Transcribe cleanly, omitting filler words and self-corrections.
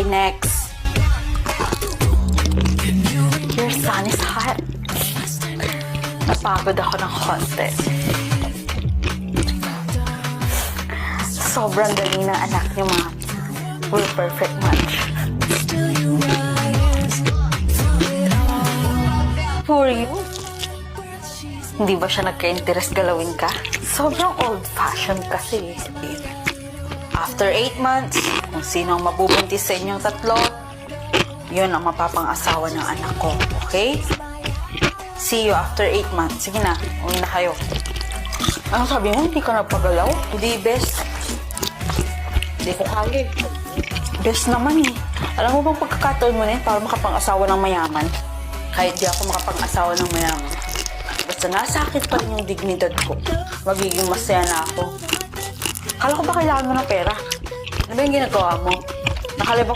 Okay, next. Your son is hot. Napagod ako ng konti. Sobrang galing ng anak niyo, ma. We're perfect match. For you? Hindi ba siya nagka-interest galawin ka? Sobrang old-fashioned kasi. After 8 months, kung sino ang mabubuntis sa inyong tatlo, yun ang mapapang-asawa ng anak ko. Okay? See you after 8 months. Sige na, uwi na kayo. Ano sabi mo? Hindi ka nagpagalaw? Hindi, best. Hindi ko kaya. Best naman eh. Alam mo bang pagkakataon mo na yun para makapang-asawa ng mayaman? Kahit di ako makapang-asawa ng mayaman. Basta nasakit pa rin yung dignidad ko. Magiging masaya na ako. Kala ko ba kailangan mo ng pera? Ano ba yung ginagawa mo? Nakalibang